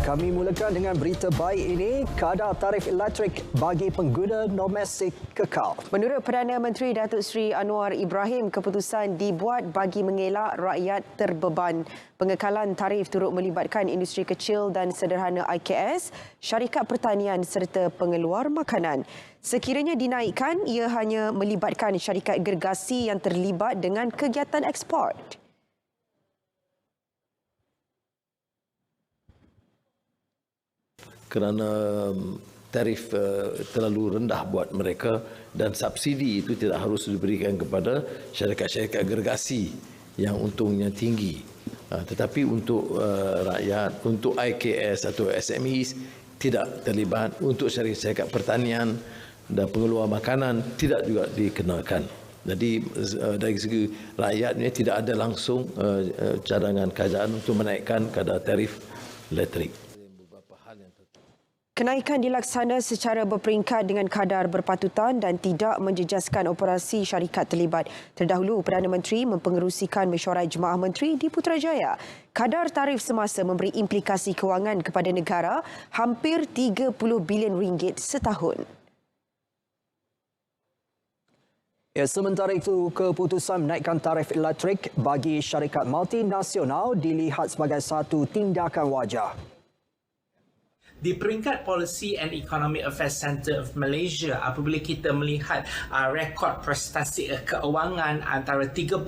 Kami mulakan dengan berita baik ini. Kadar tarif elektrik bagi pengguna domestik kekal. Menurut Perdana Menteri Datuk Seri Anwar Ibrahim, keputusan dibuat bagi mengelak rakyat terbeban. Pengekalan tarif turut melibatkan industri kecil dan sederhana IKS, syarikat pertanian serta pengeluar makanan. Sekiranya dinaikkan, ia hanya melibatkan syarikat gergasi yang terlibat dengan kegiatan ekspor. Kerana tarif terlalu rendah buat mereka dan subsidi itu tidak harus diberikan kepada syarikat-syarikat gergasi yang untungnya tinggi. Tetapi untuk rakyat, untuk IKS atau SMEs tidak terlibat, untuk syarikat-syarikat pertanian dan pengeluar makanan tidak juga dikenakan. Jadi dari segi rakyatnya tidak ada langsung cadangan kerajaan untuk menaikkan kadar tarif elektrik. Kenaikan dilaksana secara berperingkat dengan kadar berpatutan dan tidak menjejaskan operasi syarikat terlibat. Terdahulu, Perdana Menteri mempengerusikan mesyuarat Jemaah Menteri di Putrajaya. Kadar tarif semasa memberi implikasi kewangan kepada negara hampir 30 bilion ringgit setahun. Ya, sementara itu, keputusan menaikkan tarif elektrik bagi syarikat multinasional dilihat sebagai satu tindakan wajar. Di peringkat Policy and Economic Affairs Centre of Malaysia, apabila kita melihat rekod prestasi keuangan antara 13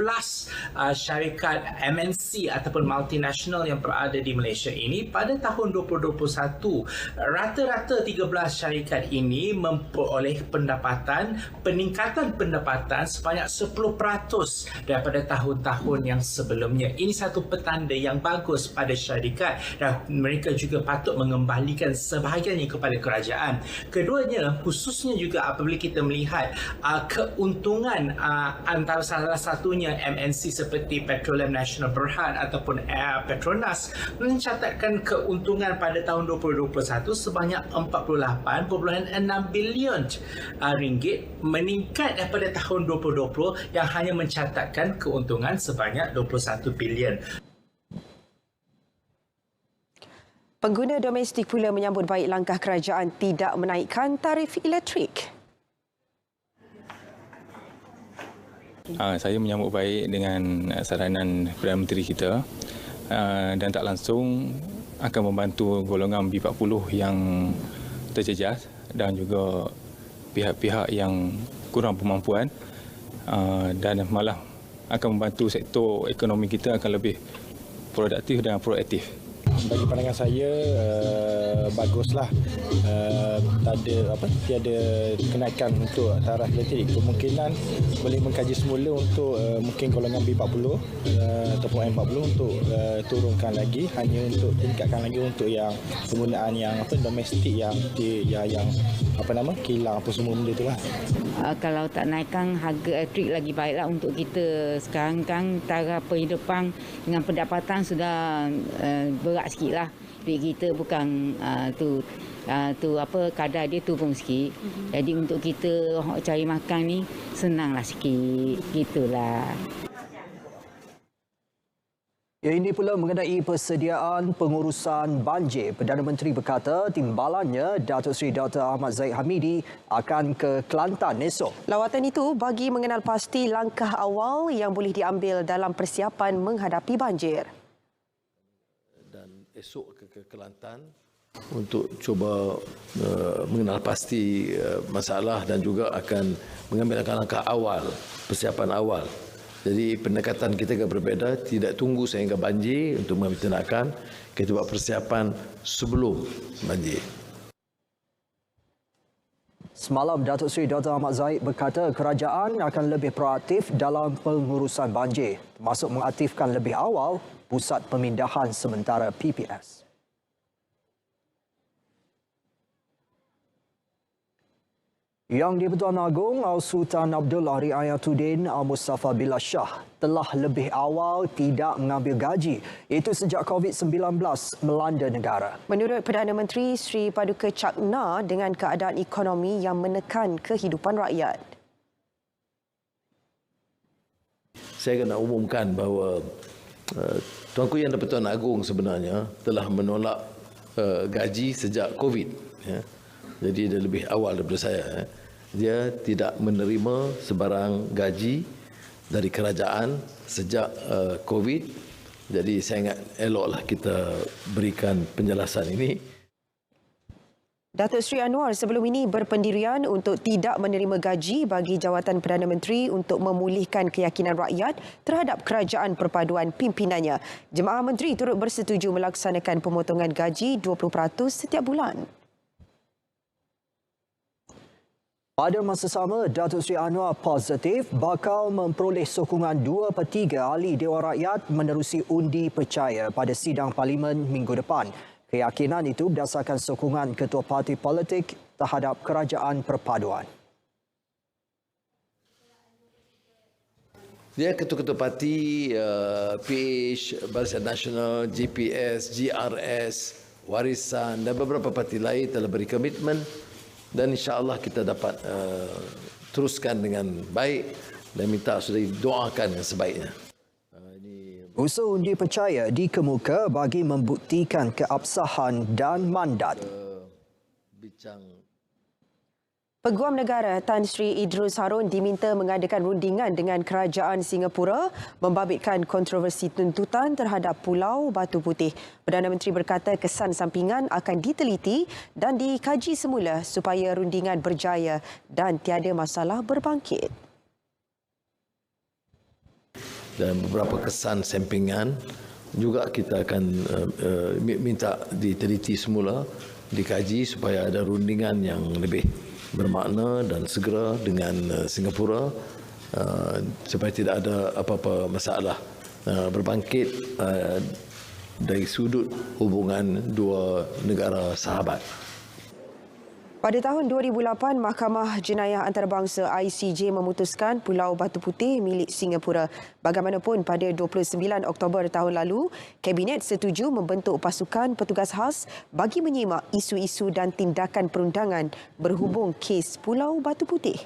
syarikat MNC ataupun multinasional yang berada di Malaysia ini, pada tahun 2021, rata-rata 13 syarikat ini memperoleh peningkatan pendapatan sebanyak 10% daripada tahun-tahun yang sebelumnya. Ini satu petanda yang bagus pada syarikat dan mereka juga patut mengembalikan sebahagiannya kepada kerajaan. Keduanya, khususnya juga apabila kita melihat keuntungan antara salah satunya MNC seperti Petroleum Nasional Berhad ataupun Petronas mencatatkan keuntungan pada tahun 2021 sebanyak 48.6 bilion ringgit, meningkat daripada tahun 2020 yang hanya mencatatkan keuntungan sebanyak 21 bilion. Pengguna domestik pula menyambut baik langkah kerajaan tidak menaikkan tarif elektrik. Saya menyambut baik dengan saranan Perdana Menteri kita dan tak langsung akan membantu golongan B40 yang terjejas dan juga pihak-pihak yang kurang berkemampuan dan malah akan membantu sektor ekonomi kita akan lebih produktif dan proaktif. Bagi pandangan saya baguslah, tiada kenaikan untuk taraf elektrik. Kemungkinan boleh mengkaji semula untuk mungkin golongan B40 ataupun M40 untuk turunkan lagi, hanya untuk tingkatkan lagi untuk yang penggunaan yang domestik yang kilang apa semua benda itulah. Kalau tak naikkan harga elektrik lagi baiklah untuk kita. Sekarang kan taraf penghidupan dengan pendapatan sudah berat sikitlah. Duit kita bukan kadar dia turun sikit. Jadi untuk kita cari makan ni senanglah sikit gitulah. Ya, ini pula mengenai persediaan pengurusan banjir. Perdana Menteri berkata timbalannya Datuk Seri Dr. Ahmad Zahid Hamidi akan ke Kelantan esok. Lawatan itu bagi mengenal pasti langkah awal yang boleh diambil dalam persiapan menghadapi banjir. Dan esok ke Kelantan untuk cuba mengenal pasti masalah dan juga akan mengambil langkah awal, persiapan awal. Jadi pendekatan kita agak berbeza, tidak tunggu sehingga banjir untuk mengambil tindakan, kita buat persiapan sebelum banjir. Semalam, Datuk Seri Dr. Ahmad Zahid berkata kerajaan akan lebih proaktif dalam pengurusan banjir, termasuk mengaktifkan lebih awal pusat pemindahan sementara PPS. Yang di-Pertuan Agong Sultan Abdullah Riayatuddin Al-Mustafa Billah Shah telah lebih awal tidak mengambil gaji, itu sejak COVID-19 melanda negara. Menurut Perdana Menteri Sri Paduka Cakna dengan keadaan ekonomi yang menekan kehidupan rakyat. Saya nak umumkan bahawa Tuanku Yang di-Pertuan Agong sebenarnya telah menolak gaji sejak COVID. Ya. Jadi dia lebih awal daripada saya. Dia tidak menerima sebarang gaji dari kerajaan sejak COVID. Jadi saya ingat eloklah kita berikan penjelasan ini. Datuk Seri Anwar sebelum ini berpendirian untuk tidak menerima gaji bagi jawatan Perdana Menteri untuk memulihkan keyakinan rakyat terhadap kerajaan perpaduan pimpinannya. Jemaah Menteri turut bersetuju melaksanakan pemotongan gaji 20% setiap bulan. Pada masa sama, Datuk Seri Anwar positif bakal memperoleh sokongan 2/3 ahli Dewan Rakyat menerusi undi percaya pada sidang Parlimen minggu depan. Keyakinan itu berdasarkan sokongan ketua parti politik terhadap kerajaan perpaduan. Dia ketua-ketua parti, PH, Barisan Nasional, GPS, GRS, Warisan dan beberapa parti lain telah beri komitmen dan insya-Allah kita dapat teruskan dengan baik dan minta sudah didoakan yang sebaiknya. Usul undi percaya dikemuka bagi membuktikan keabsahan dan mandat. Peguam Negara Tan Sri Idrus Harun diminta mengadakan rundingan dengan kerajaan Singapura membabitkan kontroversi tuntutan terhadap Pulau Batu Putih. Perdana Menteri berkata kesan sampingan akan diteliti dan dikaji semula supaya rundingan berjaya dan tiada masalah berbangkit. Dan beberapa kesan sampingan juga kita akan minta diteliti semula, dikaji supaya ada rundingan yang lebih bermakna dan segera dengan Singapura supaya tidak ada apa-apa masalah berbangkit dari sudut hubungan dua negara sahabat. Pada tahun 2008, Mahkamah Jenayah Antarabangsa ICJ memutuskan Pulau Batu Putih milik Singapura. Bagaimanapun, pada 29 Oktober tahun lalu, Kabinet setuju membentuk pasukan petugas khas bagi menyimak isu-isu dan tindakan perundangan berhubung kes Pulau Batu Putih.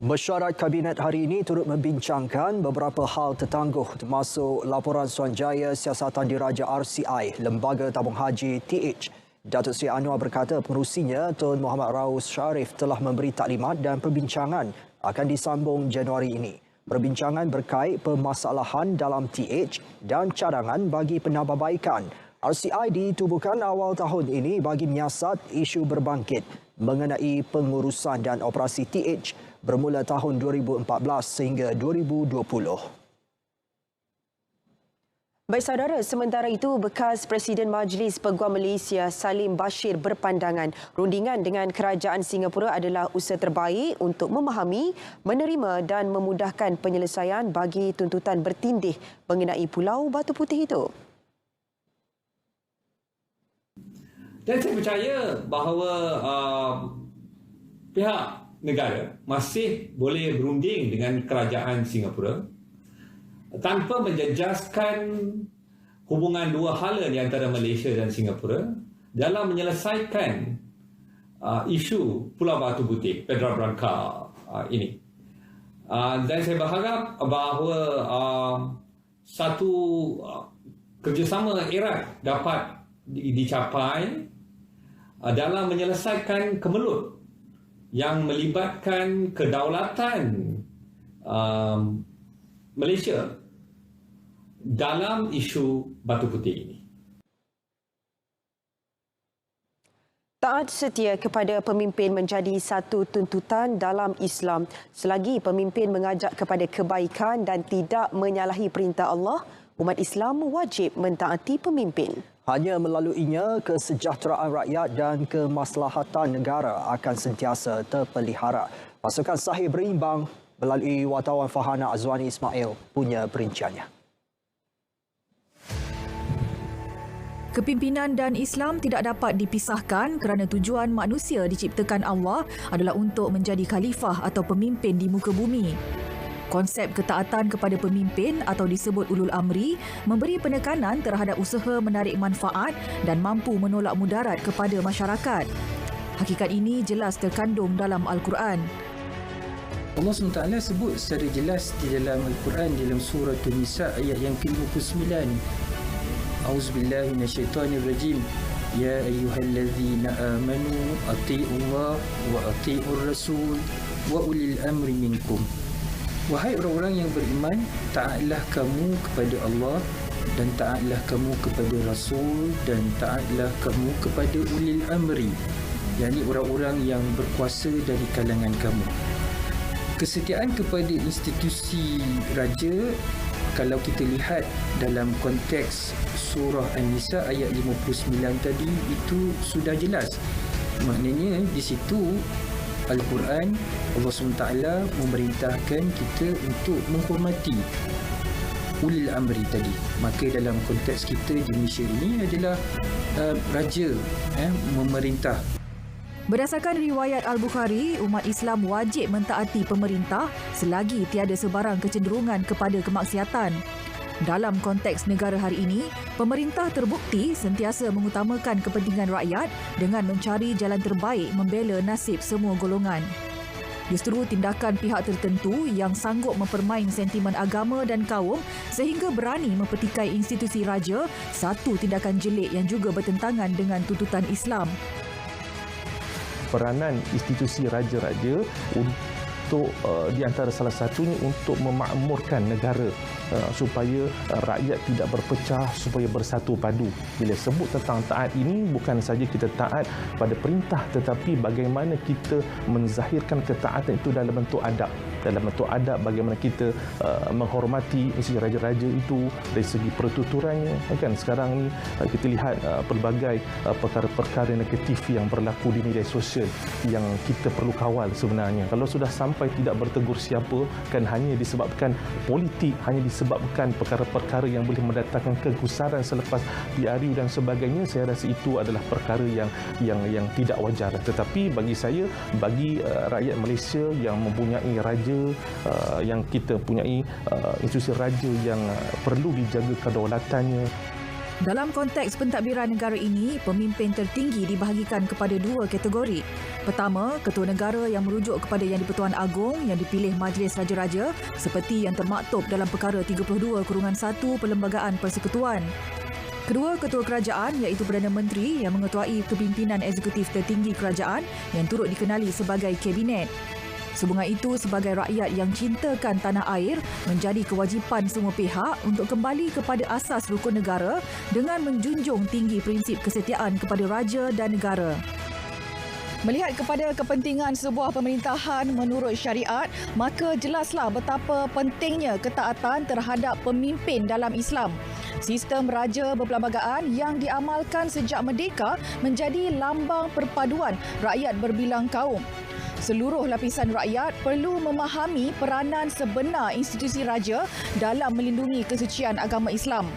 Mesyuarat Kabinet hari ini turut membincangkan beberapa hal tertangguh termasuk laporan Suruhanjaya Siasatan Diraja RCI, Lembaga Tabung Haji TH. Datuk Seri Anwar berkata pengerusinya Tun Muhammad Raus Sharif telah memberi taklimat dan perbincangan akan disambung Januari ini. Perbincangan berkait permasalahan dalam TH dan cadangan bagi penambahbaikan. RCI ditubuhkan awal tahun ini bagi menyiasat isu berbangkit mengenai pengurusan dan operasi TH bermula tahun 2014 sehingga 2020. Baik saudara, sementara itu bekas Presiden Majlis Peguam Malaysia Salim Bashir berpandangan rundingan dengan kerajaan Singapura adalah usaha terbaik untuk memahami, menerima dan memudahkan penyelesaian bagi tuntutan bertindih mengenai Pulau Batu Putih itu. Dan saya percaya bahawa pihak negara masih boleh berunding dengan kerajaan Singapura tanpa menjejaskan hubungan dua hala di antara Malaysia dan Singapura dalam menyelesaikan isu Pulau Batu Putih, Pedra Branca ini. Dan saya berharap bahawa satu kerjasama erat dapat dicapai dalam menyelesaikan kemelut yang melibatkan kedaulatan Malaysia dalam isu Batu Putih ini. Taat setia kepada pemimpin menjadi satu tuntutan dalam Islam. Selagi pemimpin mengajak kepada kebaikan dan tidak menyalahi perintah Allah, umat Islam wajib mentaati pemimpin. Hanya melaluinya, kesejahteraan rakyat dan kemaslahatan negara akan sentiasa terpelihara. Pasukan Sahih Berimbang melalui wartawan Fahana Azwani Ismail punya perinciannya. Kepimpinan dan Islam tidak dapat dipisahkan kerana tujuan manusia diciptakan Allah adalah untuk menjadi khalifah atau pemimpin di muka bumi. Konsep ketaatan kepada pemimpin atau disebut ulul amri memberi penekanan terhadap usaha menarik manfaat dan mampu menolak mudarat kepada masyarakat. Hakikat ini jelas terkandung dalam Al-Quran. Allah SWT sebut secara jelas di dalam Al-Quran, dalam surah An-Nisa ayat yang ke-59. A'udzubillahi minasyaitonirrajim. Ya ayyuhallazina amanu atti'ullaha wa atti'ur rasul wa ulil amri minkum. Wahai orang-orang yang beriman, taatlah kamu kepada Allah dan taatlah kamu kepada Rasul dan taatlah kamu kepada ulil amri, yakni orang-orang yang berkuasa dari kalangan kamu. Kesetiaan kepada institusi raja, kalau kita lihat dalam konteks surah An-Nisa ayat 59 tadi, itu sudah jelas. Maknanya di situ Al-Quran, Allah SWT memerintahkan kita untuk menghormati ulil amri tadi. Maka dalam konteks kita di Malaysia ini adalah raja memerintah. Berdasarkan riwayat Al-Bukhari, umat Islam wajib mentaati pemerintah selagi tiada sebarang kecenderungan kepada kemaksiatan. Dalam konteks negara hari ini, pemerintah terbukti sentiasa mengutamakan kepentingan rakyat dengan mencari jalan terbaik membela nasib semua golongan. Justru tindakan pihak tertentu yang sanggup mempermain sentimen agama dan kaum sehingga berani mempertikai institusi raja, satu tindakan jelik yang juga bertentangan dengan tuntutan Islam. Peranan institusi raja-raja untuk di antara salah satunya untuk memakmurkan negara supaya rakyat tidak berpecah, supaya bersatu padu. Bila sebut tentang taat ini, bukan saja kita taat pada perintah, tetapi bagaimana kita menzahirkan ketaatan itu dalam bentuk adab. Dalam bentuk adab, bagaimana kita menghormati institusi raja-raja itu dari segi pertuturannya. Kan sekarang ni kita lihat pelbagai perkara-perkara negatif yang berlaku di media sosial yang kita perlu kawal sebenarnya. Kalau sudah sampai tidak bertegur siapa, kan hanya disebabkan politik, hanya disebabkan perkara-perkara yang boleh mendatangkan kegusaran selepas PRU dan sebagainya, saya rasa itu adalah perkara yang tidak wajar. Tetapi bagi saya, bagi rakyat Malaysia yang mempunyai raja, yang kita punyai institusi raja yang perlu dijaga kedaulatannya. Dalam konteks pentadbiran negara ini, pemimpin tertinggi dibahagikan kepada dua kategori. Pertama, ketua negara yang merujuk kepada Yang di-Pertuan Agong yang dipilih Majlis Raja-Raja seperti yang termaktub dalam Perkara 32/1 Perlembagaan Persekutuan. Kedua, ketua kerajaan iaitu Perdana Menteri yang mengetuai kepimpinan eksekutif tertinggi kerajaan yang turut dikenali sebagai Kabinet. Sehubungan itu, sebagai rakyat yang cintakan tanah air, menjadi kewajipan semua pihak untuk kembali kepada asas rukun negara dengan menjunjung tinggi prinsip kesetiaan kepada raja dan negara. Melihat kepada kepentingan sebuah pemerintahan menurut syariat, maka jelaslah betapa pentingnya ketaatan terhadap pemimpin dalam Islam. Sistem raja berperlembagaan yang diamalkan sejak merdeka menjadi lambang perpaduan rakyat berbilang kaum. Seluruh lapisan rakyat perlu memahami peranan sebenar institusi raja dalam melindungi kesucian agama Islam.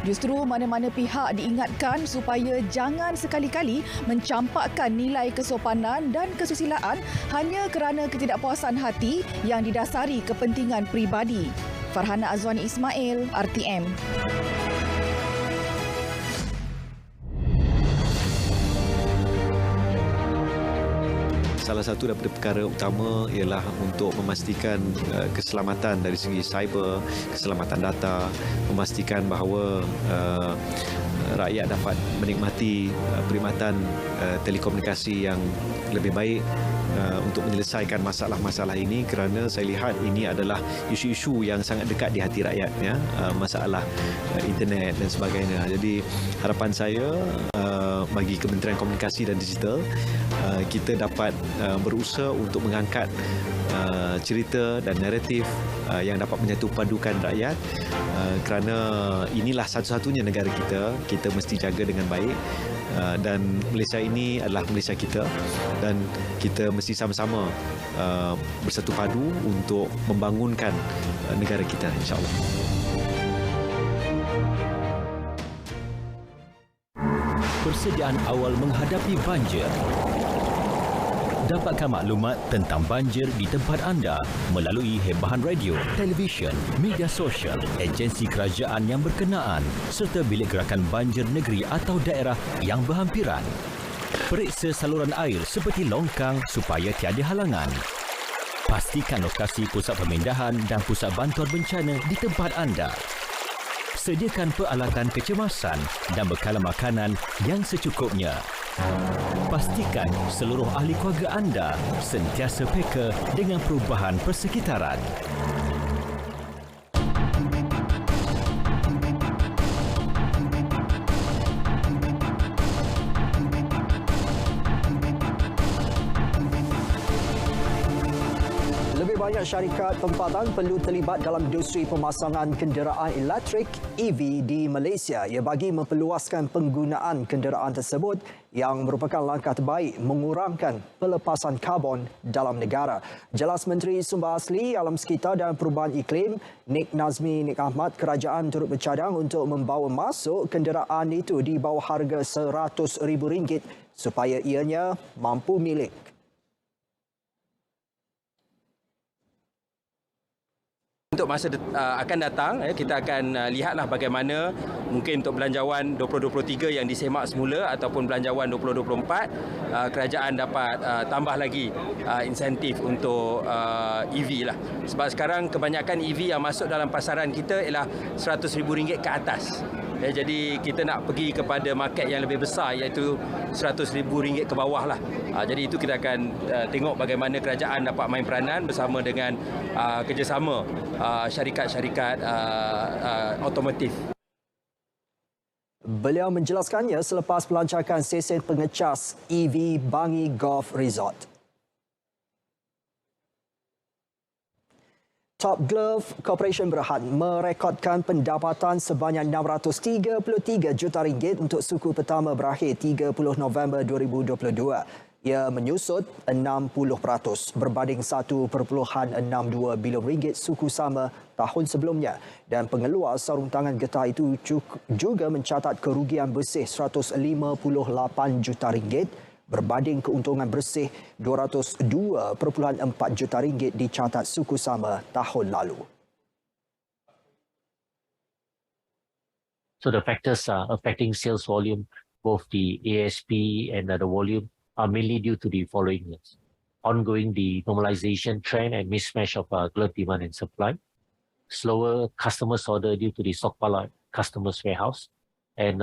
Justru mana-mana pihak diingatkan supaya jangan sekali-kali mencampakkan nilai kesopanan dan kesusilaan hanya kerana ketidakpuasan hati yang didasari kepentingan peribadi. Farhana Azwani Ismail, RTM. Salah satu daripada perkara utama ialah untuk memastikan keselamatan dari segi cyber, keselamatan data, memastikan bahawa rakyat dapat menikmati perkhidmatan telekomunikasi yang lebih baik untuk menyelesaikan masalah-masalah ini, kerana saya lihat ini adalah isu-isu yang sangat dekat di hati rakyat, ya, masalah internet dan sebagainya. Jadi harapan saya bagi Kementerian Komunikasi dan Digital, kita dapat berusaha untuk mengangkat cerita dan naratif yang dapat menyatu padukan rakyat, kerana inilah satu-satunya negara kita mesti jaga dengan baik, dan Malaysia ini adalah Malaysia kita dan kita mesti sama-sama bersatu padu untuk membangunkan negara kita, insya-Allah. Persediaan awal menghadapi banjir. Dapatkan maklumat tentang banjir di tempat anda melalui hebahan radio, televisyen, media sosial, agensi kerajaan yang berkenaan serta bilik gerakan banjir negeri atau daerah yang berhampiran. Periksa saluran air seperti longkang supaya tiada halangan. Pastikan lokasi pusat pemindahan dan pusat bantuan bencana di tempat anda. Sediakan peralatan kecemasan dan bekalan makanan yang secukupnya. Pastikan seluruh ahli keluarga anda sentiasa peka dengan perubahan persekitaran. Banyak syarikat tempatan perlu terlibat dalam industri pemasangan kenderaan elektrik EV di Malaysia. Ia bagi memperluaskan penggunaan kenderaan tersebut yang merupakan langkah terbaik mengurangkan pelepasan karbon dalam negara. Jelas Menteri Sumber Asli, Alam Sekitar dan Perubahan Iklim, Nik Nazmi Nik Ahmad, kerajaan turut bercadang untuk membawa masuk kenderaan itu di bawah harga RM100,000 supaya ianya mampu milik. Untuk masa akan datang, kita akan lihatlah bagaimana mungkin untuk belanjawan 2023 yang disemak semula ataupun belanjawan 2024, kerajaan dapat tambah lagi insentif untuk EV lah. Sebab sekarang kebanyakan EV yang masuk dalam pasaran kita ialah RM100,000 ke atas. Jadi kita nak pergi kepada market yang lebih besar iaitu RM100,000 ke bawah lah. Jadi itu kita akan tengok bagaimana kerajaan dapat main peranan bersama dengan kerjasama syarikat-syarikat otomotif. Beliau menjelaskannya selepas pelancaran sesen pengecas EV Bangi Golf Resort. Top Glove Corporation Berhad merekodkan pendapatan sebanyak RM633 juta untuk suku pertama berakhir 30 November 2022. Ia menyusut 60% berbanding RM1.62 bilion suku sama tahun sebelumnya. Dan pengeluar sarung tangan getah itu juga mencatat kerugian bersih RM158 juta berbanding keuntungan bersih RM202.4 juta dicatat suku sama tahun lalu. So the factors affecting sales volume, both the ASP and the volume, are mainly due to the following: ongoing normalization trend and mismatch of glove demand and supply, slower customers order due to the stockpile at customers' warehouse, and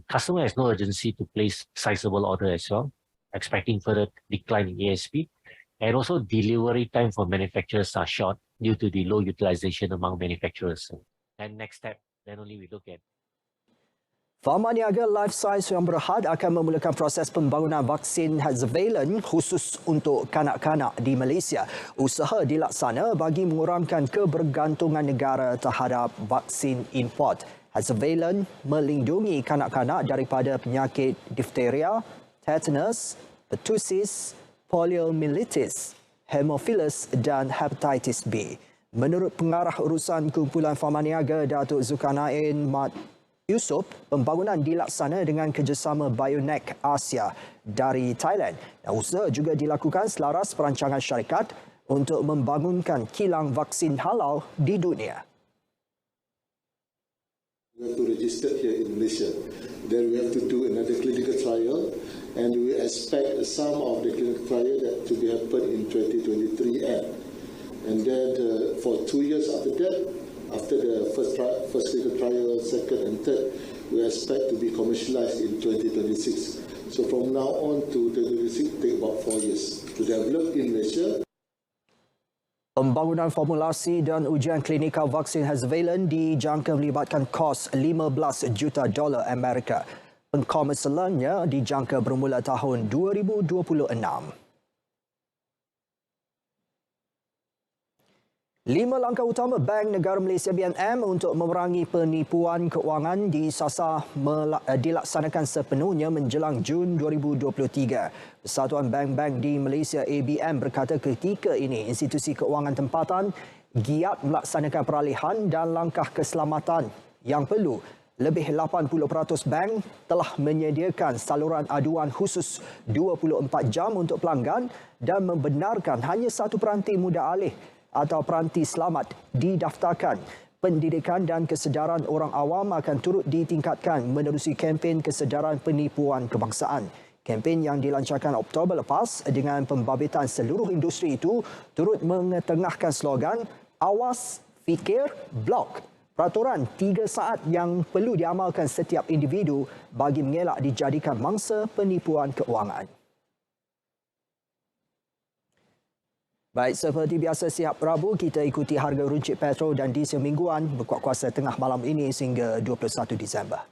customer has no urgency to place sizable order as well, expecting further decline in ASP, and also delivery time for manufacturers are short due to the low utilization among manufacturers. And next step, then only we look at Pharma Niaga Life Science yang Berhad akan memulakan proses pembangunan vaksin Hexavalent khusus untuk kanak-kanak di Malaysia. Usaha dilaksana bagi mengurangkan kebergantungan negara terhadap vaksin import. Hexavalent melindungi kanak-kanak daripada penyakit difteria, tetanus, pertussis, poliomyelitis, hemophilus dan hepatitis B. Menurut pengarah urusan kumpulan Pharma Niaga Datuk Zulkarnain Mat Yusof, pembangunan dilaksana dengan kerjasama Bionek Asia dari Thailand. Dan usaha juga dilakukan selaras perancangan syarikat untuk membangunkan kilang vaksin halal di dunia. We have to register here in Malaysia. Then we have to do another clinical trial, and we expect some of the clinical trial that to be happen in 2023 end. And then for 2 years after that, after the first clinical trial, second and third, we expect to be commercialized in 2026. So from now on to 2026, take about 4 years to develop in Malaysia. Pembangunan formulasi dan ujian klinikal vaksin Hexavalent dijangka melibatkan kos $15 juta Amerika. Pengkomersialannya dijangka bermula tahun 2026. 5 langkah utama Bank Negara Malaysia BNM untuk memerangi penipuan keuangan disasar dilaksanakan sepenuhnya menjelang Jun 2023. Persatuan Bank-Bank di Malaysia ABM berkata ketika ini institusi keuangan tempatan giat melaksanakan peralihan dan langkah keselamatan yang perlu. Lebih 80% bank telah menyediakan saluran aduan khusus 24 jam untuk pelanggan dan membenarkan hanya satu peranti muda alih atau peranti selamat didaftarkan. Pendidikan dan kesedaran orang awam akan turut ditingkatkan menerusi kempen kesedaran penipuan kebangsaan. Kempen yang dilancarkan Oktober lepas dengan pembabitan seluruh industri itu turut mengetengahkan slogan Awas, Fikir, Blok. Peraturan 3 saat yang perlu diamalkan setiap individu bagi mengelak dijadikan mangsa penipuan keuangan. Baik, seperti biasa setiap Rabu, kita ikuti harga runcit petrol dan diesel mingguan berkuat kuasa tengah malam ini sehingga 21 Disember.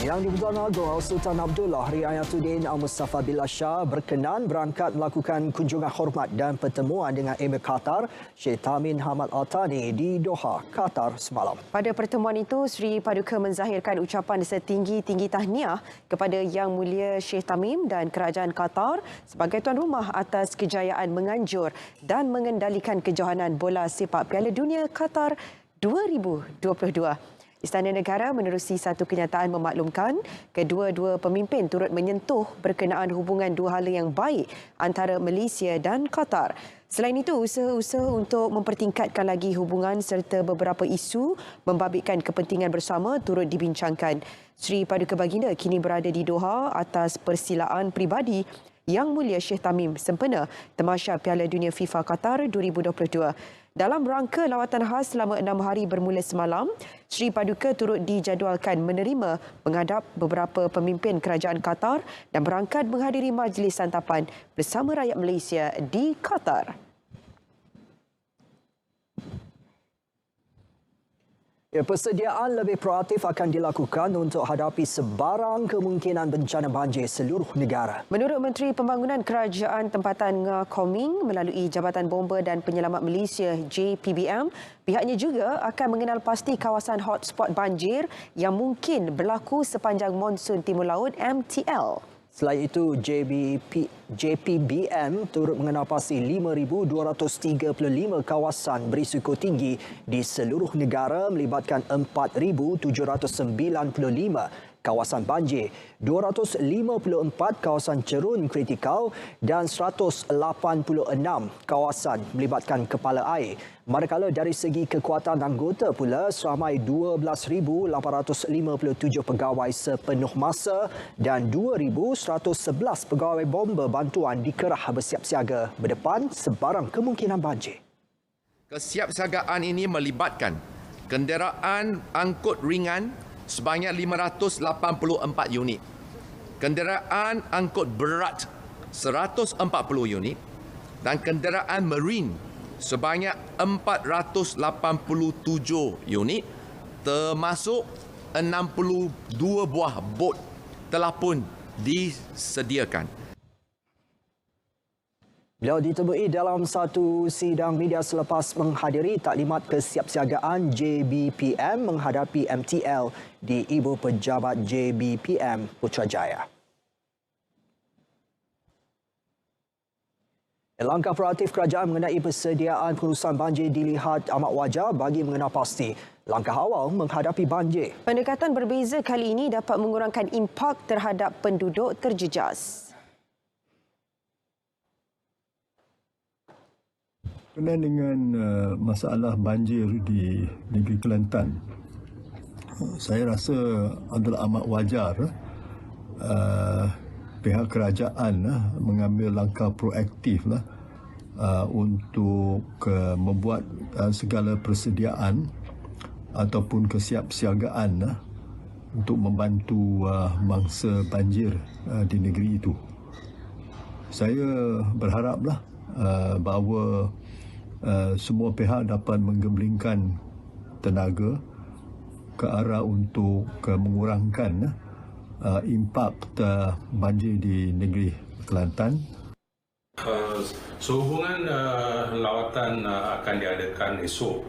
Yang di-Pertuan Agong Sultan Abdullah Riayatuddin Al-Mustafa Billah Shah berkenan berangkat melakukan kunjungan hormat dan pertemuan dengan Emir Qatar Sheikh Tamim Hamad Al Thani di Doha, Qatar semalam. Pada pertemuan itu, Sri Paduka menzahirkan ucapan setinggi-tinggi tahniah kepada Yang Mulia Sheikh Tamim dan Kerajaan Qatar sebagai tuan rumah atas kejayaan menganjur dan mengendalikan kejohanan bola sepak Piala Dunia Qatar 2022. Istana Negara menerusi satu kenyataan memaklumkan kedua-dua pemimpin turut menyentuh berkenaan hubungan dua hala yang baik antara Malaysia dan Qatar. Selain itu, usaha-usaha untuk mempertingkatkan lagi hubungan serta beberapa isu membabitkan kepentingan bersama turut dibincangkan. Sri Paduka Baginda kini berada di Doha atas persilaan peribadi Yang Mulia Sheikh Tamim sempena Tamasya Piala Dunia FIFA Qatar 2022. Dalam rangka lawatan khas selama 6 hari bermula semalam, Sri Paduka turut dijadualkan menerima menghadap beberapa pemimpin kerajaan Qatar dan berangkat menghadiri majlis santapan bersama rakyat Malaysia di Qatar. Persediaan lebih proaktif akan dilakukan untuk hadapi sebarang kemungkinan bencana banjir seluruh negara. Menurut Menteri Pembangunan Kerajaan Tempatan Ngah Koming melalui Jabatan Bomba dan Penyelamat Malaysia JPBM, pihaknya juga akan mengenal pasti kawasan hotspot banjir yang mungkin berlaku sepanjang monsun Timur Laut MTL. Selain itu, JPBM turut mengenal pasti 5,235 kawasan berisiko tinggi di seluruh negara melibatkan 4,795 kawasan banjir, 254 kawasan cerun kritikal dan 186 kawasan melibatkan kepala air. Manakala dari segi kekuatan anggota pula, seramai 12,857 pegawai sepenuh masa dan 2,111 pegawai bomba bantuan dikerah bersiap siaga berdepan sebarang kemungkinan banjir. Kesiapsiagaan ini melibatkan kenderaan angkut ringan sebanyak 584 unit, kenderaan angkut berat 140 unit dan kenderaan marine sebanyak 487 unit termasuk 62 buah bot telah pun disediakan. Beliau ditemui dalam satu sidang media selepas menghadiri taklimat kesiapsiagaan JBPM menghadapi MTL di Ibu Pejabat JBPM Putrajaya. Langkah proaktif kerajaan mengenai persediaan pengurusan banjir dilihat amat wajar bagi mengenal pasti langkah awal menghadapi banjir. Pendekatan berbeza kali ini dapat mengurangkan impak terhadap penduduk terjejas. Berkenaan dengan masalah banjir di negeri Kelantan, saya rasa adalah amat wajar pihak kerajaan mengambil langkah proaktif untuk membuat segala persediaan ataupun kesiapsiagaan untuk membantu mangsa banjir di negeri itu. Saya berharaplah bahawa semua pihak dapat menggemblingkan tenaga ke arah untuk mengurangkan impak banjir di negeri Kelantan. Sehubungan lawatan akan diadakan esok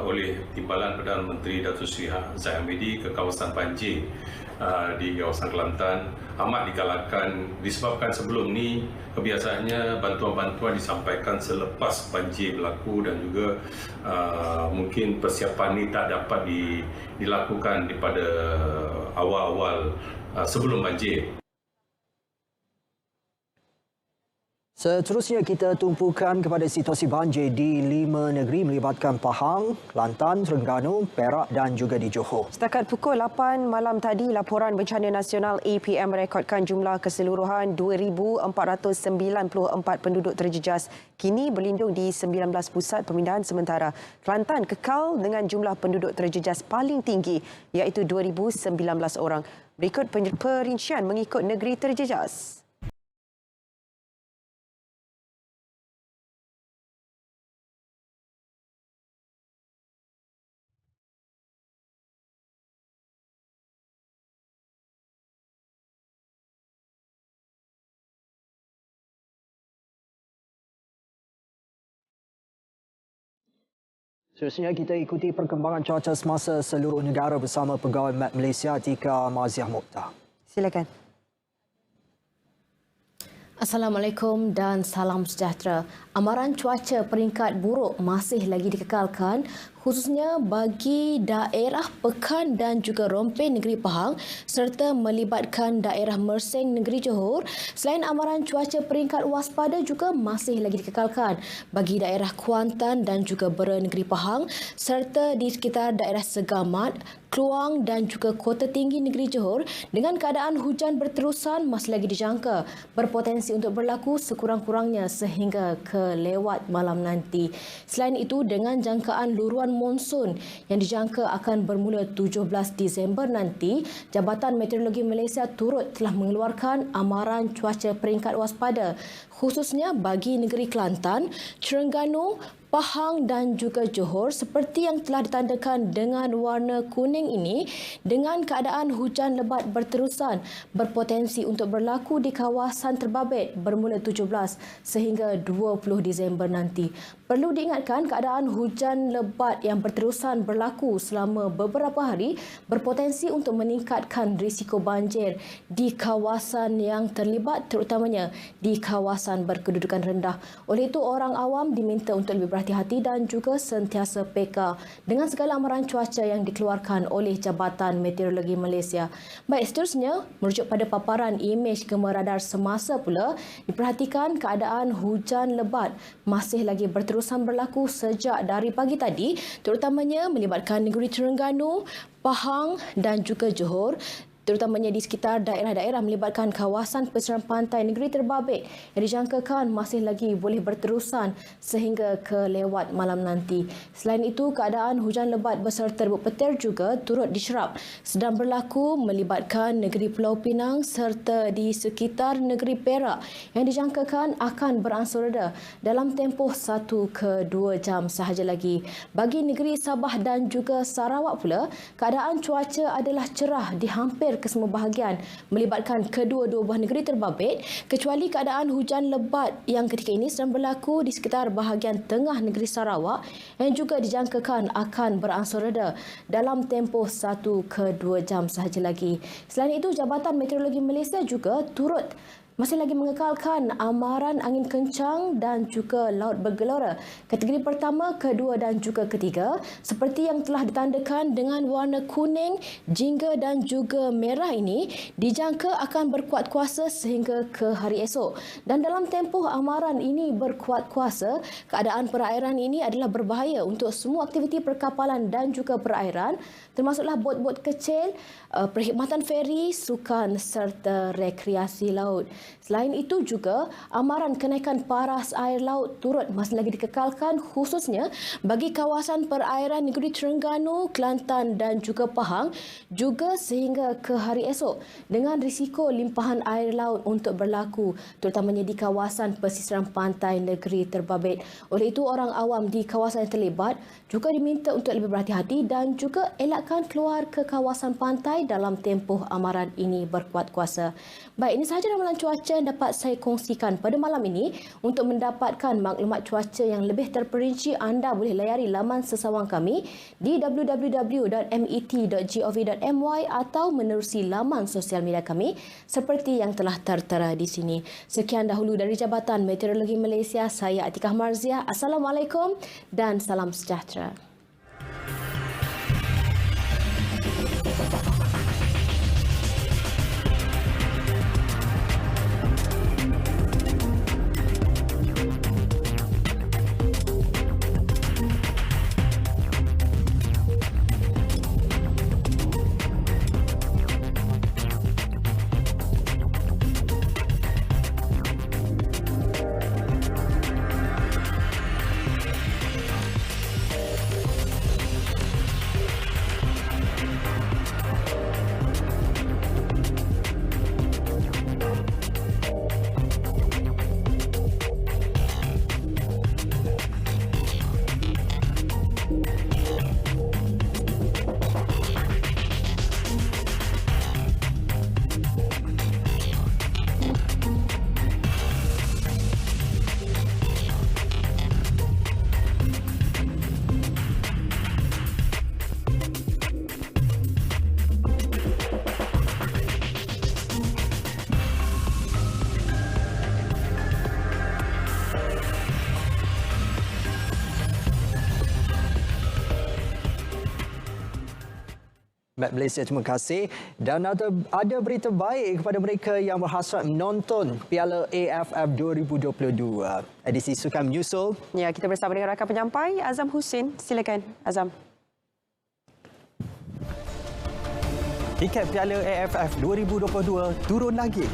oleh Timbalan Perdana Menteri Datuk Seri Zahid Hamidi ke kawasan banjir di kawasan Kelantan amat digalakkan disebabkan sebelum ni kebiasaannya bantuan-bantuan disampaikan selepas banjir berlaku dan juga mungkin persiapan ini tak dapat dilakukan daripada awal-awal sebelum banjir. Seterusnya kita tumpukan kepada situasi banjir di 5 negeri melibatkan Pahang, Kelantan, Terengganu, Perak dan juga di Johor. Setakat pukul 8 malam tadi, laporan bencana nasional APM merekodkan jumlah keseluruhan 2,494 penduduk terjejas kini berlindung di 19 pusat pemindahan sementara. Kelantan kekal dengan jumlah penduduk terjejas paling tinggi iaitu 2,019 orang. Berikut perincian mengikut negeri terjejas. Seterusnya kita ikuti perkembangan cuaca semasa seluruh negara bersama Pegawai Met Malaysia Atika Maziah Mokhtar. Silakan. Assalamualaikum dan salam sejahtera. Amaran cuaca peringkat buruk masih lagi dikekalkan khususnya bagi daerah Pekan dan juga Rompin negeri Pahang serta melibatkan daerah Mersing negeri Johor. Selain amaran cuaca peringkat waspada juga masih lagi dikekalkan bagi daerah Kuantan dan juga Bera negeri Pahang serta di sekitar daerah Segamat, Kluang dan juga Kota Tinggi negeri Johor dengan keadaan hujan berterusan masih lagi dijangka berpotensi untuk berlaku sekurang-kurangnya sehingga ke lewat malam nanti. Selain itu, dengan jangkaan luruan monsun yang dijangka akan bermula 17 Disember nanti, Jabatan Meteorologi Malaysia turut telah mengeluarkan amaran cuaca peringkat waspada khususnya bagi negeri Kelantan, Terengganu, Pahang dan juga Johor seperti yang telah ditandakan dengan warna kuning ini dengan keadaan hujan lebat berterusan berpotensi untuk berlaku di kawasan terbabit bermula 17 sehingga 20 Disember nanti. Perlu diingatkan keadaan hujan lebat yang berterusan berlaku selama beberapa hari berpotensi untuk meningkatkan risiko banjir di kawasan yang terlibat terutamanya di kawasan berkedudukan rendah. Oleh itu orang awam diminta untuk lebih berhati-hati dan juga sentiasa peka dengan segala amaran cuaca yang dikeluarkan oleh Jabatan Meteorologi Malaysia. Baik, seterusnya merujuk pada paparan imej gemar radar semasa pula diperhatikan keadaan hujan lebat masih lagi berterusan berlaku sejak dari pagi tadi terutamanya melibatkan negeri Terengganu, Pahang dan juga Johor terutamanya di sekitar daerah-daerah melibatkan kawasan pesisir pantai negeri terbabit yang dijangkakan masih lagi boleh berterusan sehingga ke lewat malam nanti. Selain itu, keadaan hujan lebat beserta rebut petir juga turut diserap sedang berlaku melibatkan negeri Pulau Pinang serta di sekitar negeri Perak yang dijangkakan akan beransur reda dalam tempoh 1 ke 2 jam sahaja lagi. Bagi negeri Sabah dan juga Sarawak pula, keadaan cuaca adalah cerah di hampir ke semua bahagian melibatkan kedua-dua buah negeri terbabit kecuali keadaan hujan lebat yang ketika ini sedang berlaku di sekitar bahagian tengah negeri Sarawak yang juga dijangkakan akan beransur reda dalam tempoh 1 ke 2 jam sahaja lagi. Selain itu, Jabatan Meteorologi Malaysia juga turut masih lagi mengekalkan amaran angin kencang dan juga laut bergelora kategori pertama, kedua dan juga ketiga seperti yang telah ditandakan dengan warna kuning, jingga dan juga merah ini dijangka akan berkuat kuasa sehingga ke hari esok. Dan dalam tempoh amaran ini berkuat kuasa, keadaan perairan ini adalah berbahaya untuk semua aktiviti perkapalan dan juga perairan termasuklah bot-bot kecil, perkhidmatan feri, sukan serta rekreasi laut. Selain itu juga, amaran kenaikan paras air laut turut masih lagi dikekalkan khususnya bagi kawasan perairan negeri Terengganu, Kelantan dan juga Pahang juga sehingga ke hari esok dengan risiko limpahan air laut untuk berlaku terutamanya di kawasan pesisiran pantai negeri terbabit. Oleh itu, orang awam di kawasan yang terlibat juga diminta untuk lebih berhati-hati dan juga elakkan keluar ke kawasan pantai dalam tempoh amaran ini berkuat kuasa. Baik, ini sahaja ramalan cuaca cuaca yang dapat saya kongsikan pada malam ini. Untuk mendapatkan maklumat cuaca yang lebih terperinci, anda boleh layari laman sesawang kami di www.met.gov.my atau menerusi laman sosial media kami seperti yang telah tertera di sini. Sekian dahulu dari Jabatan Meteorologi Malaysia, saya Atikah Marziah. Assalamualaikum dan salam sejahtera. Baik Malaysia, terima kasih. Dan ada berita baik kepada mereka yang berhasrat menonton Piala AFF 2022. Edisi sukan menyusul. Ya, kita bersama dengan rakan penyampai Azam Hussein. Silakan Azam. Tiket Piala AFF 2022 turun lagi.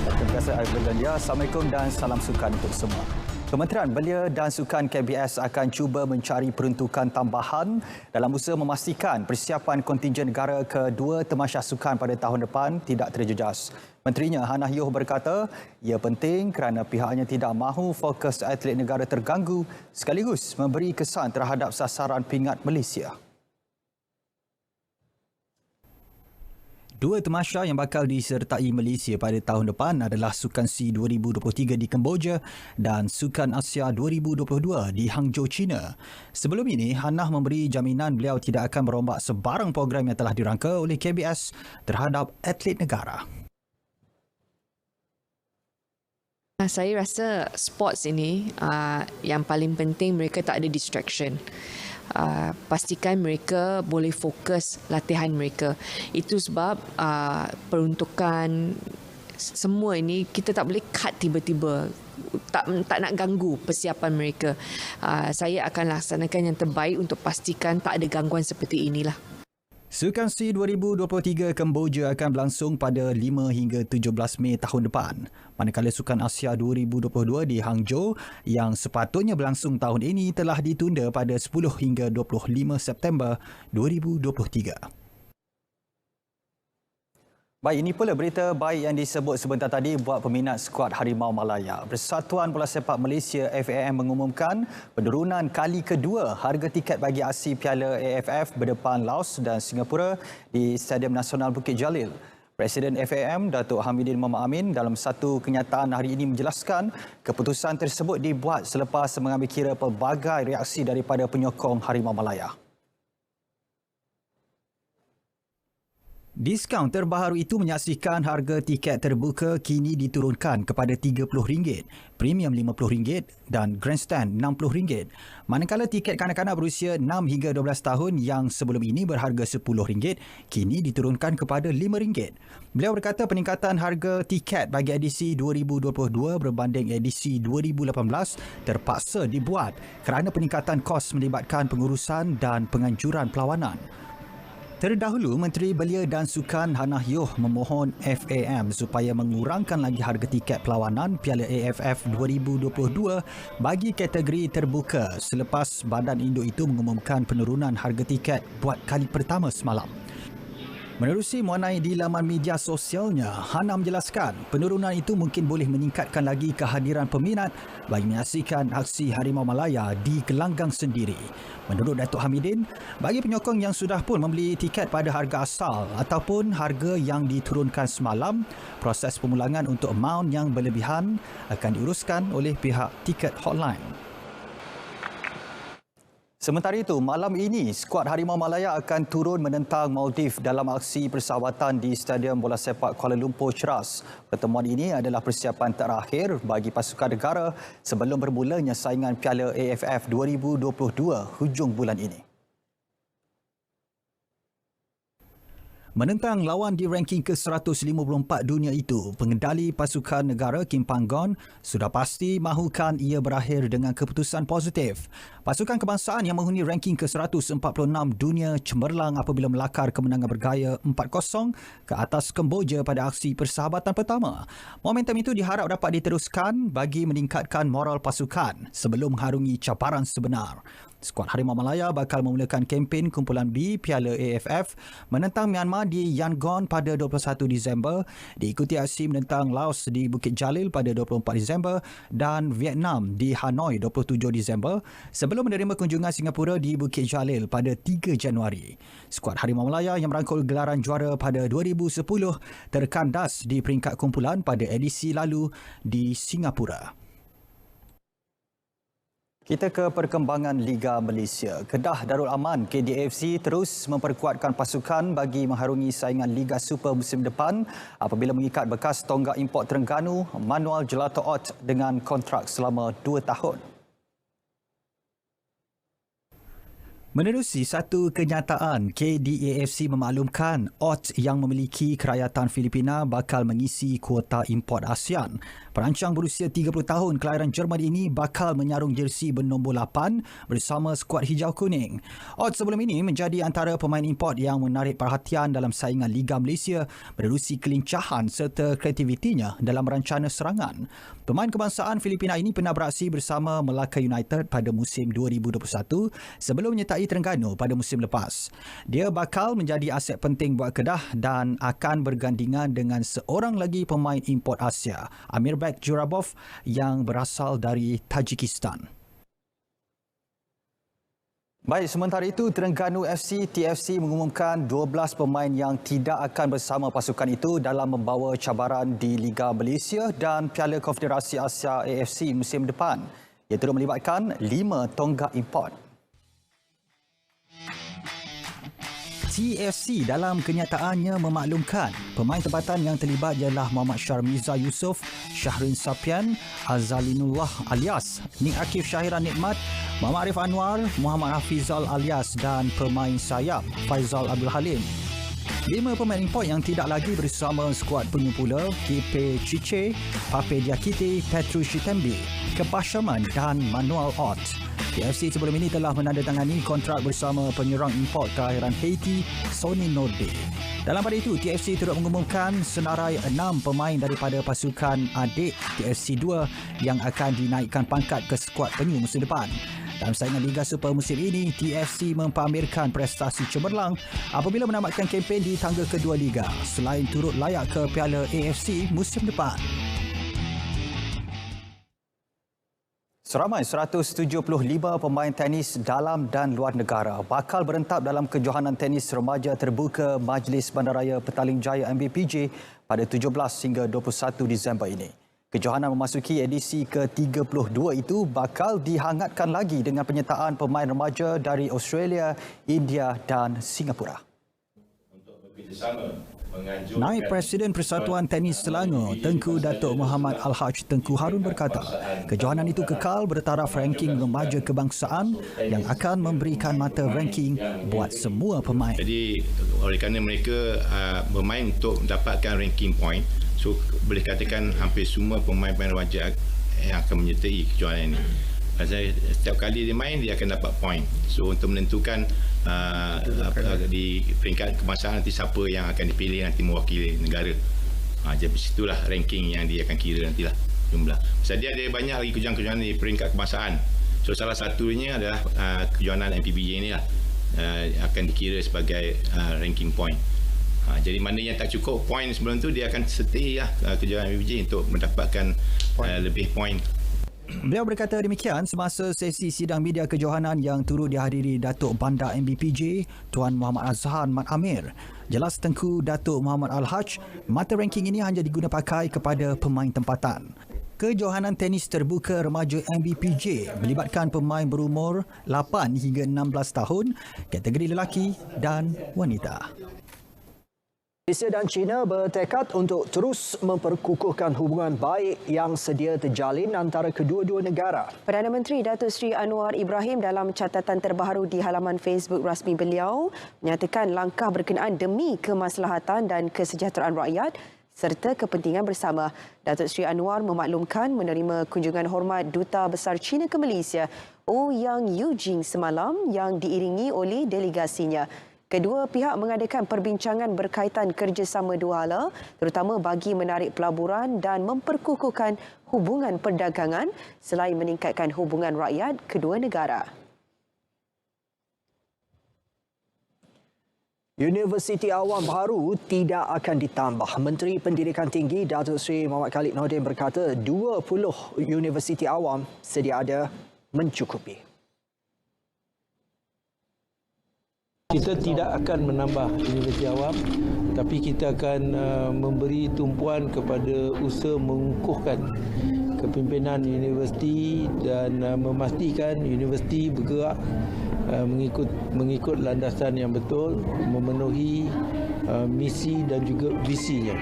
Terima kasih Aidan. Assalamualaikum dan salam sukan untuk semua. Kementerian Belia dan Sukan KBS akan cuba mencari peruntukan tambahan dalam usaha memastikan persiapan kontingen negara kedua Tamasya Sukan pada tahun depan tidak terjejas. Menterinya Hannah Yoh berkata, ia penting kerana pihaknya tidak mahu fokus atlet negara terganggu sekaligus memberi kesan terhadap sasaran pingat Malaysia. Dua tamasya yang bakal disertai Malaysia pada tahun depan adalah Sukan SEA 2023 di Kemboja dan Sukan Asia 2022 di Hangzhou, China. Sebelum ini, Hannah memberi jaminan beliau tidak akan merombak sebarang program yang telah dirangka oleh KBS terhadap atlet negara. Saya rasa sports ini yang paling penting mereka tak ada distraction. Pastikan mereka boleh fokus latihan mereka. Itu sebab peruntukan semua ini kita tak boleh cut tiba-tiba. Tak nak ganggu persiapan mereka. Saya akan laksanakan yang terbaik untuk pastikan tak ada gangguan seperti inilah. Sukan SEA 2023 Kemboja akan berlangsung pada 5 hingga 17 Mei tahun depan. Manakala Sukan Asia 2022 di Hangzhou yang sepatutnya berlangsung tahun ini telah ditunda pada 10 hingga 25 September 2023. Baik, ini pula berita baik yang disebut sebentar tadi buat peminat skuad Harimau Malaya. Persatuan Bola Sepak Malaysia FAM mengumumkan penurunan kali kedua harga tiket bagi aksi Piala AFF berdepan Laos dan Singapura di Stadium Nasional Bukit Jalil. Presiden FAM, Datuk Hamidin Muhammad Amin dalam satu kenyataan hari ini menjelaskan keputusan tersebut dibuat selepas mengambil kira pelbagai reaksi daripada penyokong Harimau Malaya. Diskaun terbaru itu menyaksikan harga tiket terbuka kini diturunkan kepada RM30, premium RM50 dan grandstand RM60. Manakala tiket kanak-kanak berusia 6 hingga 12 tahun yang sebelum ini berharga RM10 kini diturunkan kepada RM5. Beliau berkata peningkatan harga tiket bagi edisi 2022 berbanding edisi 2018 terpaksa dibuat kerana peningkatan kos melibatkan pengurusan dan penganjuran perlawanan. Terdahulu, Menteri Belia dan Sukan Hannah Yoh memohon FAM supaya mengurangkan lagi harga tiket perlawanan Piala AFF 2022 bagi kategori terbuka selepas badan induk itu mengumumkan penurunan harga tiket buat kali pertama semalam. Menerusi muanai di laman media sosialnya, Hana menjelaskan penurunan itu mungkin boleh meningkatkan lagi kehadiran peminat bagi menyaksikan aksi Harimau Malaya di gelanggang sendiri. Menurut Datuk Hamidin, bagi penyokong yang sudah pun membeli tiket pada harga asal ataupun harga yang diturunkan semalam, proses pemulangan untuk amaun yang berlebihan akan diuruskan oleh pihak tiket hotline. Sementara itu, malam ini, skuad Harimau Malaya akan turun menentang Maldives dalam aksi persahabatan di Stadium Bola Sepak Kuala Lumpur Ceras. Pertemuan ini adalah persiapan terakhir bagi pasukan negara sebelum bermulanya saingan Piala AFF 2022 hujung bulan ini. Menentang lawan di ranking ke-154 dunia itu, pengendali pasukan negara Kim Panggon sudah pasti mahukan ia berakhir dengan keputusan positif. Pasukan kebangsaan yang menghuni ranking ke-146 dunia cemerlang apabila melakar kemenangan bergaya 4-0 ke atas Kemboja pada aksi persahabatan pertama. Momentum itu diharap dapat diteruskan bagi meningkatkan moral pasukan sebelum mengharungi cabaran sebenar. Skuad Harimau Malaya bakal memulakan kempen kumpulan B Piala AFF menentang Myanmar di Yangon pada 21 Disember, diikuti aksi menentang Laos di Bukit Jalil pada 24 Disember dan Vietnam di Hanoi 27 Disember sebelum menerima kunjungan Singapura di Bukit Jalil pada 3 Januari. Skuad Harimau Malaya yang merangkul gelaran juara pada 2010 terkandas di peringkat kumpulan pada edisi lalu di Singapura. Kita ke perkembangan Liga Malaysia. Kedah Darul Aman KDAFC terus memperkuatkan pasukan bagi mengharungi saingan Liga Super musim depan apabila mengikat bekas tonggak import Terengganu Manuel Gelato Ott dengan kontrak selama 2 tahun. Menerusi satu kenyataan, KDAFC memaklumkan Ott yang memiliki kerayatan Filipina bakal mengisi kuota import ASEAN. Perancang berusia 30 tahun kelahiran Jerman ini bakal menyarung jersey bernombor 8 bersama skuad hijau kuning. Ott sebelum ini menjadi antara pemain import yang menarik perhatian dalam saingan Liga Malaysia menerusi kelincahan serta kreativitinya dalam merancana serangan. Pemain kebangsaan Filipina ini pernah beraksi bersama Melaka United pada musim 2021 sebelum menyertai Terengganu pada musim lepas. Dia bakal menjadi aset penting buat Kedah dan akan bergandingan dengan seorang lagi pemain import Asia, Amirbek Jurabov yang berasal dari Tajikistan. Baik, sementara itu Terengganu FC TFC mengumumkan 12 pemain yang tidak akan bersama pasukan itu dalam membawa cabaran di Liga Malaysia dan Piala Konfederasi Asia AFC musim depan. Ia turut melibatkan 5 tonggak import. TFC dalam kenyataannya memaklumkan pemain tempatan yang terlibat ialah Muhammad Syarmiza Yusof, Syahrin Sapian, Azalinullah alias Nik Akif Syahiran Nikmat, Muhammad Arif Anwar, Muhammad Hafizal alias dan pemain sayap Faizal Abdul Halim. 5 pemain import yang tidak lagi bersama skuad penyempula KP Chiche, Pape Diakite, Petrus Shitembi, Kepah Syaman dan Manuel Ott. TFC sebelum ini telah menandatangani kontrak bersama penyerang import kelahiran Haiti, Sonny Norde. Dalam pada itu, TFC turut mengumumkan senarai 6 pemain daripada pasukan adik TFC 2 yang akan dinaikkan pangkat ke skuad penyu musim depan. Dalam saingan Liga Super musim ini, TFC mempamerkan prestasi cemerlang apabila menamatkan kempen di tangga kedua Liga selain turut layak ke Piala AFC musim depan. Seramai 175 pemain tenis dalam dan luar negara bakal berentap dalam kejohanan tenis remaja terbuka Majlis Bandaraya Petaling Jaya MBPJ pada 17 hingga 21 Disember ini. Kejohanan memasuki edisi ke-32 itu bakal dihangatkan lagi dengan penyertaan pemain remaja dari Australia, India dan Singapura. Untuk bekerjasama Naib Presiden Persatuan Tenis Selangor, Tengku Datuk Muhammad Al-Haj Tengku Harun berkata, kejohanan itu kekal bertaraf ranking remaja kebangsaan yang akan memberikan mata ranking buat semua pemain. Jadi oleh kerana mereka bermain untuk mendapatkan ranking point, so boleh katakan hampir semua pemain-pemain remaja yang akan menyertai kejohanan ini. Setiap kali dia main, dia akan dapat point. So untuk menentukan di peringkat kebangsaan nanti siapa yang akan dipilih nanti mewakili negara. Jadi situlah ranking yang dia akan kira nantilah jumlah. Sebab dia ada banyak lagi kejohanan di peringkat kebangsaan. So salah satunya adalah kejohanan MPBJ ni lah akan dikira sebagai ranking point. Jadi mana yang tak cukup poin sebelum tu, dia akan stay lah kejohanan MBPJ untuk mendapatkan lebih poin. Beliau berkata demikian semasa sesi sidang media kejohanan yang turut dihadiri Datuk Bandar MBPJ Tuan Muhammad Azhan Mat Amir. Jelas Tengku Datuk Muhammad Al-Haj, mata ranking ini hanya diguna pakai kepada pemain tempatan. Kejohanan tenis terbuka remaja MBPJ melibatkan pemain berumur 8 hingga 16 tahun, kategori lelaki dan wanita. Malaysia dan China bertekad untuk terus memperkukuhkan hubungan baik yang sedia terjalin antara kedua-dua negara. Perdana Menteri Datuk Seri Anwar Ibrahim dalam catatan terbaru di halaman Facebook rasmi beliau menyatakan langkah berkenaan demi kemaslahatan dan kesejahteraan rakyat serta kepentingan bersama. Datuk Seri Anwar memaklumkan menerima kunjungan hormat Duta Besar China ke Malaysia, Ouyang Yujing semalam yang diiringi oleh delegasinya. Kedua pihak mengadakan perbincangan berkaitan kerjasama dua hala, terutama bagi menarik pelaburan dan memperkukuhkan hubungan perdagangan selain meningkatkan hubungan rakyat kedua negara. Universiti Awam baru tidak akan ditambah. Menteri Pendidikan Tinggi Datuk Seri Muhammad Khalid Nordin berkata 20 universiti awam sedia ada mencukupi. Kita tidak akan menambah universiti awam, tapi kita akan memberi tumpuan kepada usaha mengukuhkan kepimpinan universiti dan memastikan universiti bergerak mengikut landasan yang betul, memenuhi misi dan juga visinya.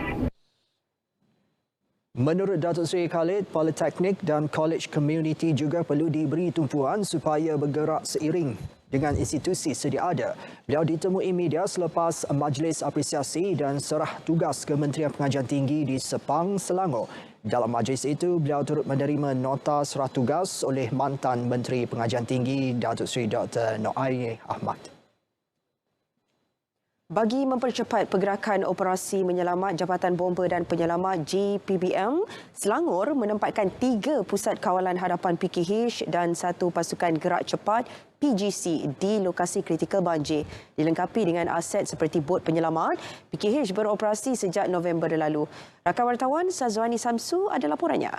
Menurut Datuk Seri Khalid, Politeknik dan College Community juga perlu diberi tumpuan supaya bergerak seiring dengan institusi sedia ada. Beliau ditemui media selepas majlis apresiasi dan serah tugas Kementerian Pengajian Tinggi di Sepang, Selangor. Dalam majlis itu, beliau turut menerima nota serah tugas oleh mantan Menteri Pengajian Tinggi Datuk Seri Dr. Noairi Ahmad. Bagi mempercepat pergerakan operasi menyelamat Jabatan Bomba dan Penyelamat JPBM, Selangor menempatkan 3 pusat kawalan hadapan PKH dan 1 pasukan gerak cepat PGC di lokasi kritikal banjir. Dilengkapi dengan aset seperti bot penyelamat, PKH beroperasi sejak November lalu. Rakan wartawan Sazwani Samsu ada laporannya.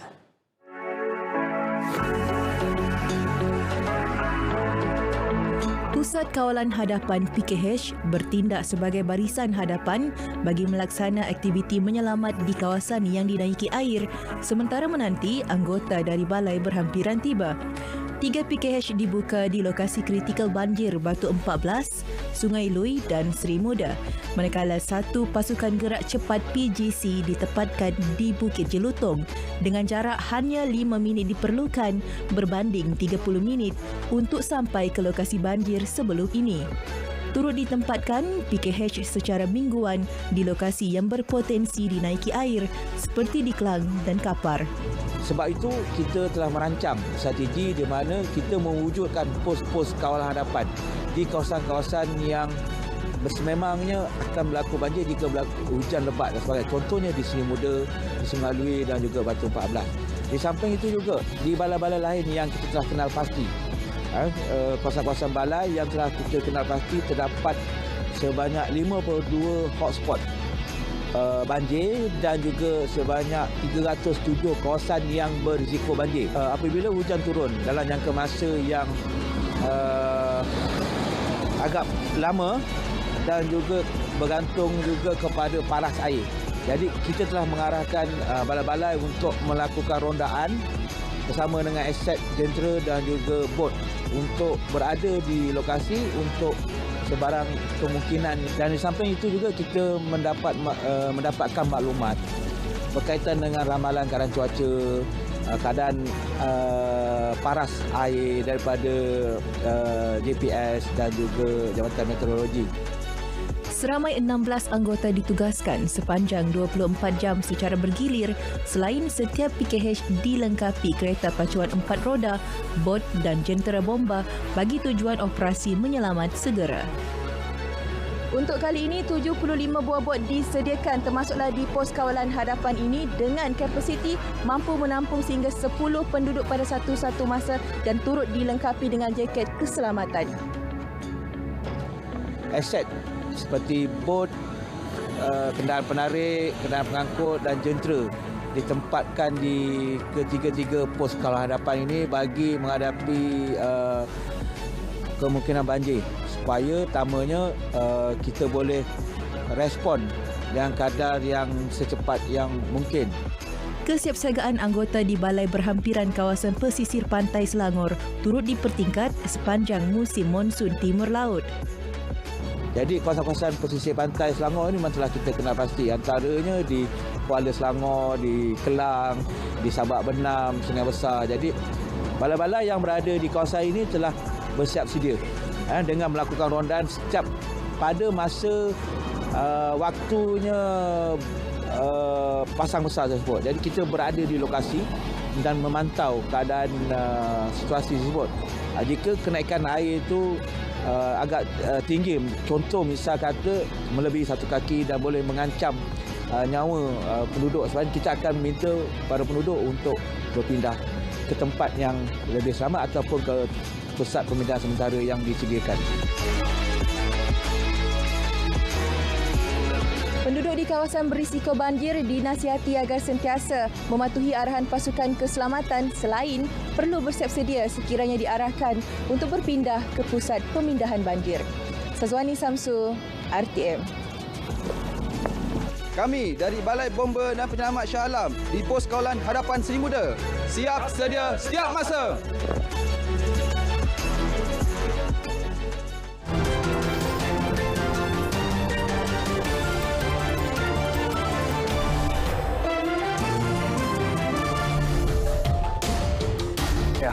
Pusat Kawalan Hadapan PKH bertindak sebagai barisan hadapan bagi melaksana aktiviti menyelamat di kawasan yang dinaiki air sementara menanti anggota dari balai berhampiran tiba. 3 PKH dibuka di lokasi kritikal banjir Batu 14, Sungai Lui dan Seri Muda, manakala 1 pasukan gerak cepat PGC ditempatkan di Bukit Jelutong dengan jarak hanya 5 minit diperlukan berbanding 30 minit untuk sampai ke lokasi banjir sebelum ini. Turut ditempatkan PKH secara mingguan di lokasi yang berpotensi dinaiki air seperti di Klang dan Kapar. Sebab itu kita telah merancang strategi di mana kita mewujudkan pos-pos kawalan hadapan di kawasan-kawasan yang sememangnya akan berlaku banjir jika berlaku hujan lebat dan sebagainya. Contohnya di Seri Muda, di Sungai Lui dan juga Batu 14. Di samping itu juga di balai-balai lain yang kita telah kenal pasti. Kawasan-kawasan balai yang telah kita kenal pasti terdapat sebanyak 52 hotspot banjir dan juga sebanyak 307 kawasan yang berisiko banjir. Apabila hujan turun dalam jangka masa yang agak lama dan juga bergantung juga kepada paras air. Jadi kita telah mengarahkan balai-balai untuk melakukan rondaan bersama dengan aset jentera dan juga bot untuk berada di lokasi untuk sebarang kemungkinan. Dan di samping itu juga kita mendapatkan maklumat berkaitan dengan ramalan keadaan cuaca, keadaan paras air daripada JPS dan juga Jabatan Meteorologi. Seramai 16 anggota ditugaskan sepanjang 24 jam secara bergilir selain setiap PKH dilengkapi kereta pacuan 4 roda, bot dan jentera bomba bagi tujuan operasi menyelamat segera. Untuk kali ini, 75 buah bot disediakan termasuklah di pos kawalan hadapan ini dengan kapasiti mampu menampung sehingga 10 penduduk pada satu masa dan turut dilengkapi dengan jaket keselamatan. Aset seperti bot, kenderaan penarik, kenderaan pengangkut dan jentera ditempatkan di ketiga-tiga pos kawal hadapan ini bagi menghadapi kemungkinan banjir, supaya utamanya kita boleh respon dengan kadar yang secepat yang mungkin. Kesiapsiagaan anggota di Balai Berhampiran Kawasan Pesisir Pantai Selangor turut dipertingkat sepanjang musim monsun timur laut. Jadi kawasan-kawasan pesisir pantai Selangor ini memang telah kita kenal pasti. Antaranya di Kuala Selangor, di Kelang, di Sabak Benam, Sungai Besar. Jadi balai-balai yang berada di kawasan ini telah bersiap sedia dengan melakukan rondaan setiap pada masa waktunya pasang besar tersebut. Jadi kita berada di lokasi dan memantau keadaan situasi tersebut. Jika kenaikan air itu agak tinggi, contoh misal kata melebihi 1 kaki dan boleh mengancam nyawa penduduk, sebab kita akan minta para penduduk untuk berpindah ke tempat yang lebih selamat ataupun ke pusat pemindahan sementara yang disediakan. Penduduk di kawasan berisiko banjir dinasihati agar sentiasa mematuhi arahan pasukan keselamatan selain perlu bersiap sedia sekiranya diarahkan untuk berpindah ke pusat pemindahan banjir. Sazwani Samsu, RTM. Kami dari Balai Bomba dan Penyelamat Shah Alam di Pos Kawalan Hadapan Seri Muda. Siap sedia setiap masa.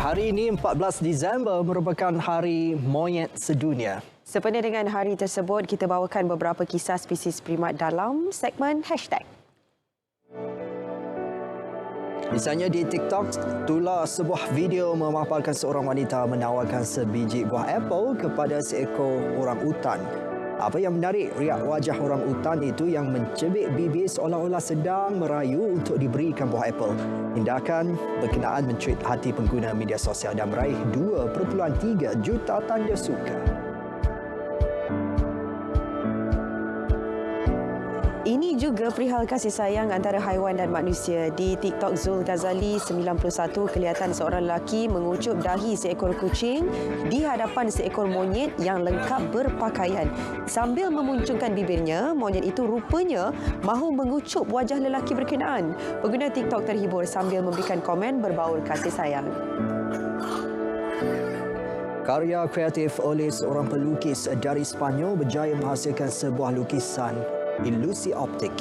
Hari ini 14 Disember merupakan Hari Monyet Sedunia. Sepenuhnya dengan hari tersebut, kita bawakan beberapa kisah spesies primat dalam segmen Hashtag. Misalnya di TikTok, tular sebuah video memaparkan seorang wanita menawarkan sebiji buah apple kepada seekor orang-utan. Apa yang menarik, riak wajah orang-utan itu yang mencebik bibir seolah-olah sedang merayu untuk diberikan buah apple. Tindakan berkenaan mencuit hati pengguna media sosial dan meraih 2.3 juta tanda suka. Ini juga perihal kasih sayang antara haiwan dan manusia. Di TikTok Zul Ghazali 91 kelihatan seorang lelaki mengucup dahi seekor kucing di hadapan seekor monyet yang lengkap berpakaian. Sambil memuncungkan bibirnya, monyet itu rupanya mahu mengucup wajah lelaki berkenaan. Pengguna TikTok terhibur sambil memberikan komen berbaur kasih sayang. Karya kreatif oleh seorang pelukis dari Sepanyol berjaya menghasilkan sebuah lukisan ilusi optik.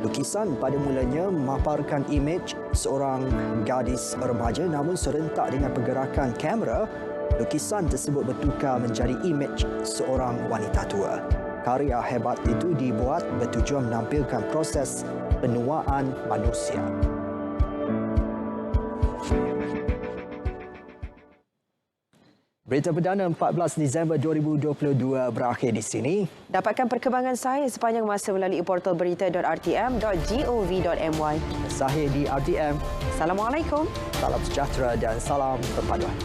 Lukisan pada mulanya memaparkan imej seorang gadis remaja, namun serentak dengan pergerakan kamera, lukisan tersebut bertukar menjadi imej seorang wanita tua. Karya hebat itu dibuat bertujuan menampilkan proses penuaan manusia. Berita perdana 14 Disember 2022 berakhir di sini. Dapatkan perkembangan saya sepanjang masa melalui portal berita.rtm.gov.my. Sahih di RTM. Assalamualaikum. Salam sejahtera dan salam perpaduan.